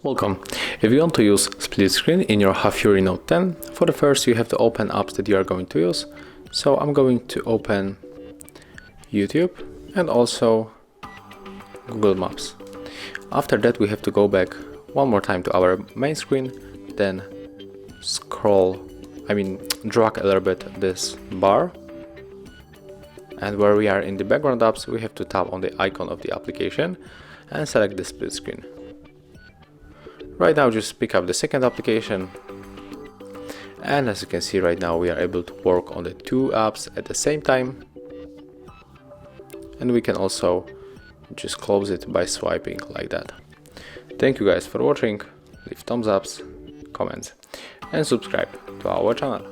Welcome. If you want to use split screen in your HAFURY Note 10, for the first you have to open apps that you are going to use. So I'm going to open YouTube and also Google Maps. After that we have to go back one more time to our main screen, then drag a little bit this bar, and where we are in the background apps we have to tap on the icon of the application and select the split screen. Right now just pick up the second application, and as you can see right now we are able to work on the two apps at the same time, and we can also just close it by swiping like that. Thank you guys for watching, leave thumbs ups, comments and subscribe to our channel.